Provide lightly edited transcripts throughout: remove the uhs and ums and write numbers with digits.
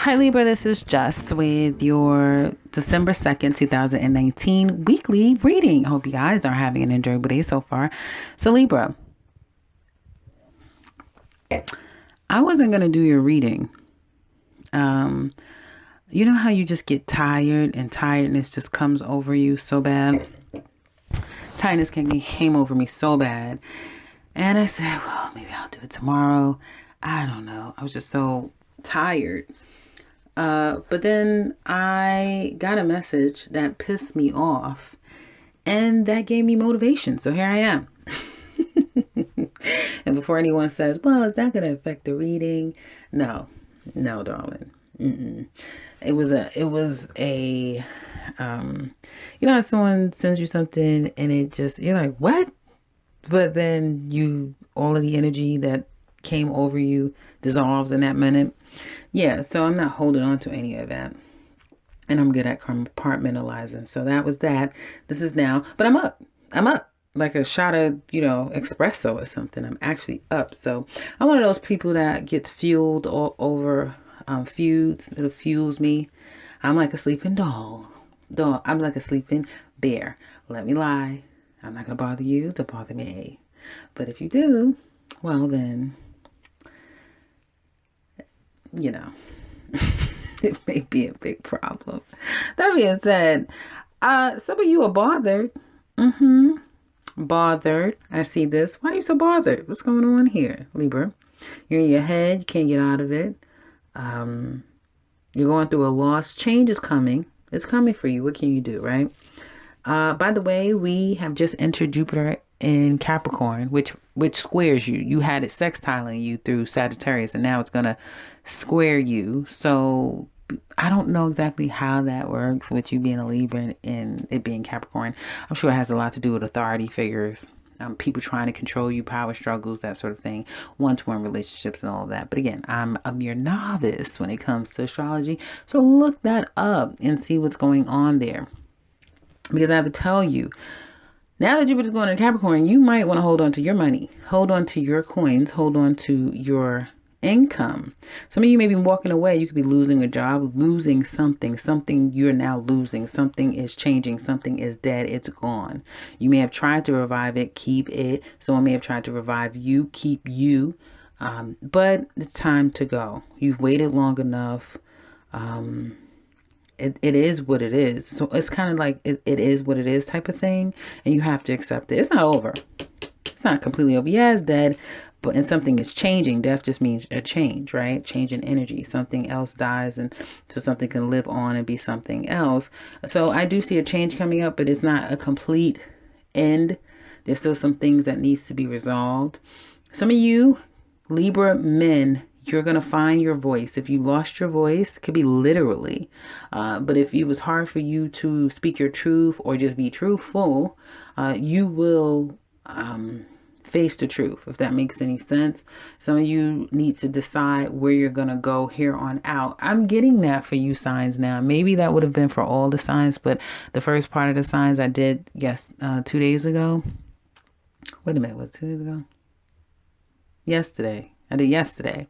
Hi Libra, this is Jess with your December 2nd, 2019 weekly reading. I hope you guys are having an enjoyable day so far. So Libra, I wasn't going to do your reading. You know how you just get tired and tiredness just comes over you so bad? Tiredness came over me so bad. And I said, well, maybe I'll do it tomorrow. I don't know. I was just so tired. But then I got a message that pissed me off, and that gave me motivation. So here I am. And before anyone says, well, is that going to affect the reading? No, darling. Mm-mm. It was a, you know how someone sends you something and it just, you're like, what? But then all of the energy that came over you dissolves in that minute. Yeah, so I'm not holding on to any of that. And I'm good at compartmentalizing. So that was that. This is now. But I'm up. Like a shot of, espresso or something. I'm actually up. So I'm one of those people that gets fueled all over feuds. It'll fuse me. I'm like a sleeping doll. I'm like a sleeping bear. Let me lie. I'm not going to bother you. Don't bother me. But if you do, well then, it may be a big problem. That being said, some of you are bothered. Bothered. I see this. Why are you so bothered? What's going on here, Libra? You're in your head. You can't get out of it. You're going through a loss. Change is coming. It's coming for you. What can you do, right? By the way, we have just entered Jupiter in Capricorn, which squares you. You had it sextiling you through Sagittarius, and now it's going to square you. So I don't know exactly how that works with you being a Libra and it being Capricorn. I'm sure it has a lot to do with authority figures, people trying to control you, power struggles, that sort of thing, one-to-one relationships and all of that. But again, I'm a mere novice when it comes to astrology. So look that up and see what's going on there. Because I have to tell you, now that Jupiter's going to Capricorn, you might want to hold on to your money, hold on to your coins, hold on to your income. Some of you may be walking away. You could be losing a job, losing something you're now losing. Something is changing. Something is dead. It's gone. You may have tried to revive it, keep it. Someone may have tried to revive you, keep you. But it's time to go. You've waited long enough. It is what it is. So it's kind of like it is what it is type of thing. And you have to accept it. It's not over. It's not completely over. Yeah, it's dead. And something is changing. Death just means a change, right? Change in energy. Something else dies, and so something can live on and be something else. So I do see a change coming up, but it's not a complete end. There's still some things that needs to be resolved. Some of you Libra men, you're going to find your voice. If you lost your voice, it could be literally. But if it was hard for you to speak your truth or just be truthful, you will face the truth, if that makes any sense. Some of you need to decide where you're going to go here on out. I'm getting that for you signs now. Maybe that would have been for all the signs, but the first part of the signs I did, 2 days ago. Wait a minute, was it 2 days ago? Yesterday. I did yesterday.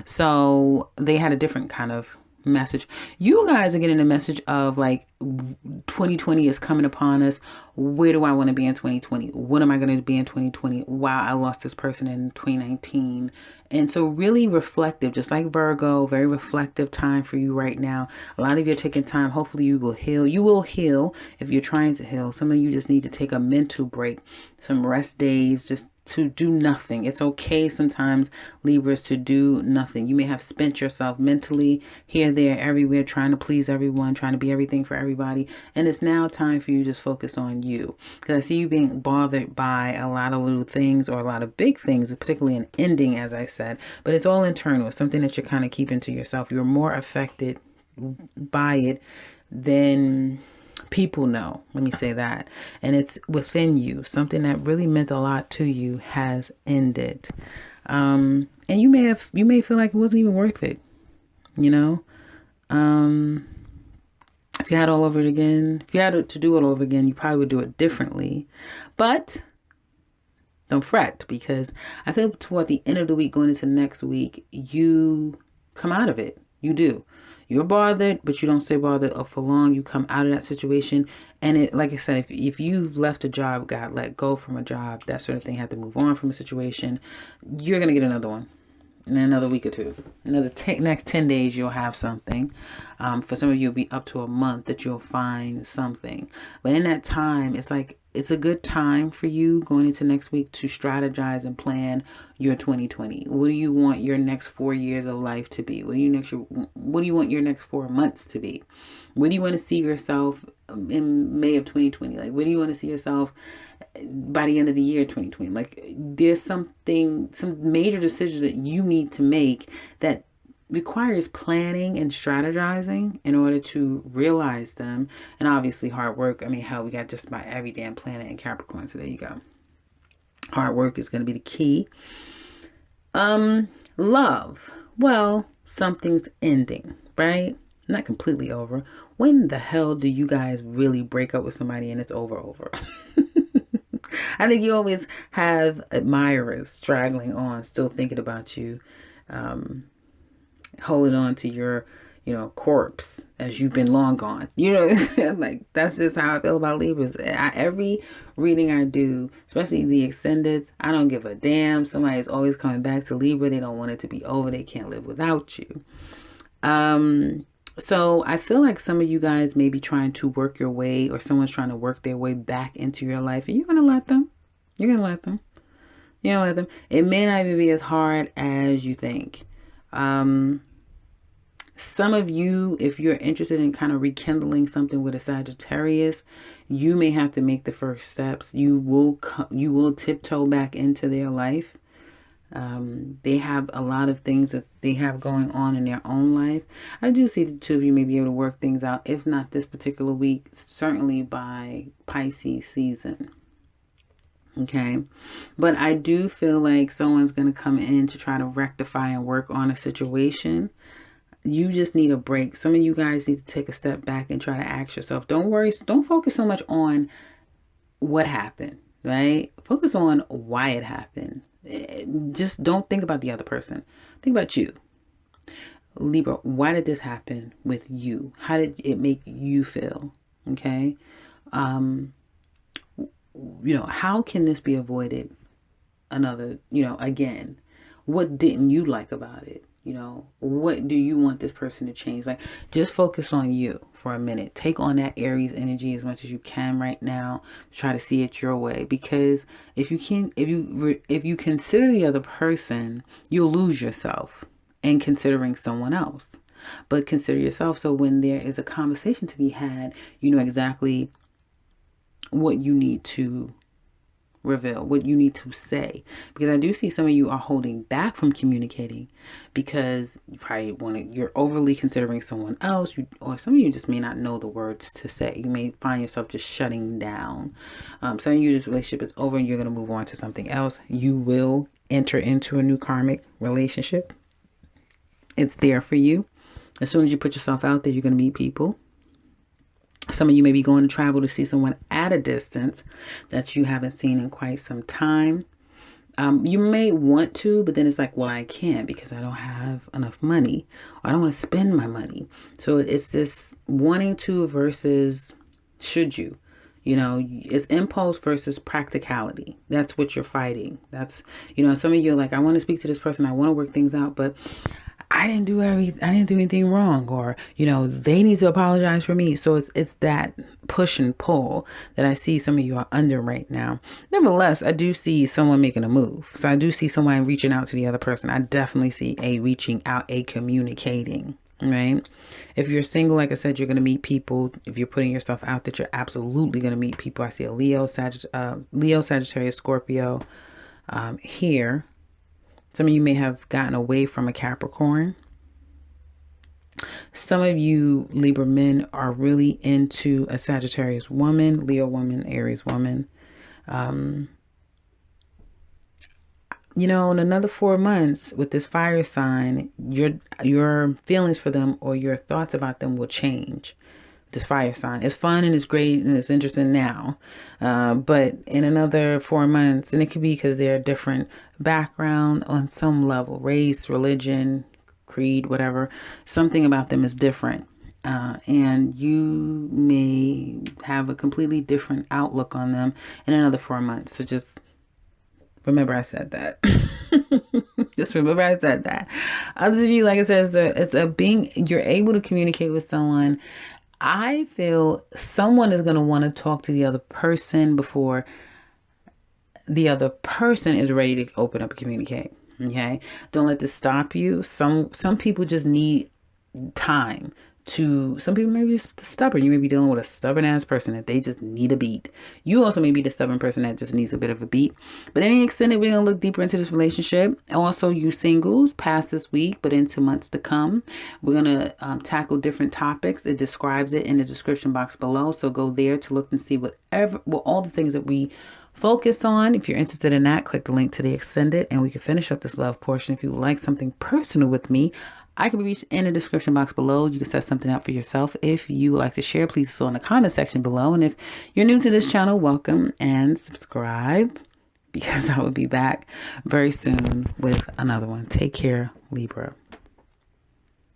So they had a different kind of message. You guys are getting a message of like 2020 is coming upon us. Where do I want to be in 2020? What am I going to be in 2020? Wow, I lost this person in 2019. And so really reflective, just like Virgo, very reflective time for you right now. A lot of you are taking time. Hopefully you will heal. You will heal if you're trying to heal. Some of you just need to take a mental break, some rest days, just to do nothing. It's okay sometimes, Libras, to do nothing. You may have spent yourself mentally here, there, everywhere, trying to please everyone, trying to be everything for everybody. And it's now time for you to just focus on you. Because I see you being bothered by a lot of little things or a lot of big things, particularly an ending, as I said. But it's all internal. It's something that you're kind of keeping to yourself. You're more affected by it than people know. Let me say that. And it's within you. Something that really meant a lot to you has ended. And you may feel like it wasn't even worth it. If you had all over it again, if you had to do it all over again, you probably would do it differently. But don't fret, because I feel toward the end of the week, going into next week, you come out of it. You do. You're bothered, but you don't stay bothered for long. You come out of that situation. And it, like I said, if you've left a job, got let go from a job, that sort of thing, had to move on from a situation, you're going to get another one in another week or two. Next 10 days, you'll have something. For some of you, it'll be up to a month that you'll find something. But in that time, it's a good time for you going into next week to strategize and plan your 2020. What do you want your next 4 years of life to be? What do you want your next 4 months to be? Where do you want to see yourself in May of 2020? Like, where do you want to see yourself by the end of the year 2020? Like, there's some major decisions that you need to make that requires planning and strategizing in order to realize them. And obviously hard work. I mean, hell, we got just about every damn planet in Capricorn, so there you go. Hard work is going to be the key. Love. Well, something's ending, right? Not completely over. When the hell do you guys really break up with somebody and it's over? I think you always have admirers straggling on, still thinking about you, holding on to your, corpse as you've been long gone. Like, that's just how I feel about Libras. Every reading I do, especially the extendeds, I don't give a damn. Somebody's always coming back to Libra. They don't want it to be over. They can't live without you. So I feel like some of you guys may be trying to work your way, or someone's trying to work their way back into your life, and you're going to let them. You're going to let them. You're going to let them. It may not even be as hard as you think. Some of you, if you're interested in kind of rekindling something with a Sagittarius, you may have to make the first steps. You will tiptoe back into their life. They have a lot of things that they have going on in their own life. I do see the two of you may be able to work things out, if not this particular week, certainly by Pisces season. Okay. But I do feel like someone's going to come in to try to rectify and work on a situation. You just need a break. Some of you guys need to take a step back and try to ask yourself. Don't worry. Don't focus so much on what happened, right? Focus on why it happened. Just don't think about the other person. Think about you. Libra, why did this happen with you? How did it make you feel? Okay. How can this be avoided again? What didn't you like about it? What do you want this person to change? Like, just focus on you for a minute. Take on that Aries energy as much as you can right now. Try to see it your way, because if you consider the other person, you'll lose yourself in considering someone else. But consider yourself, so when there is a conversation to be had, you know exactly what you need to reveal, what you need to say. Because I do see some of you are holding back from communicating because you probably you're overly considering someone else, or some of you just may not know the words to say. You may find yourself just shutting down. Some of you, this relationship is over and you're going to move on to something else. You will enter into a new karmic relationship. It's there for you. As soon as you put yourself out there, you're going to meet people. Some of you may be going to travel to see someone at a distance that you haven't seen in quite some time. You may want to, but then it's like, well, I can't because I don't have enough money. I don't want to spend my money. So it's this wanting to versus should you. It's impulse versus practicality. That's what you're fighting. That's, some of you are like, I want to speak to this person. I want to work things out, but I didn't do anything wrong, or, they need to apologize for me. So it's that push and pull that I see some of you are under right now. Nevertheless, I do see someone making a move. So I do see someone reaching out to the other person. I definitely see a reaching out, a communicating, right? If you're single, like I said, you're going to meet people. If you're putting yourself out there, you're absolutely going to meet people. I see a Leo, Sagittarius, Scorpio here. Some of you may have gotten away from a Capricorn. Some of you Libra men are really into a Sagittarius woman, Leo woman, Aries woman. In another 4 months with this fire sign, your feelings for them or your thoughts about them will change. This fire sign. It's fun and it's great and it's interesting now. But in another 4 months, and it could be because they're a different background on some level, race, religion, creed, whatever. Something about them is different. And you may have a completely different outlook on them in another 4 months. So just remember I said that. Just remember I said that. Others of you, like I said, it's a being, you're able to communicate with someone. I feel someone is going to want to talk to the other person before the other person is ready to open up and communicate. Okay. Don't let this stop you. Some people just need time to, some people may be just stubborn. You may be dealing with a stubborn ass person that they just need a beat. You also may be the stubborn person that just needs a bit of a beat. But any extended, we're going to look deeper into this relationship. Also, you singles, past this week, but into months to come, we're going to tackle different topics. It describes it in the description box below. So go there to look and see all the things that we focus on. If you're interested in that, click the link to the extended and we can finish up this love portion. If you would like something personal with me, I can be reached in the description box below. You can set something out for yourself. If you would like to share, please fill in the comment section below. And if you're new to this channel, welcome and subscribe, because I will be back very soon with another one. Take care, Libra.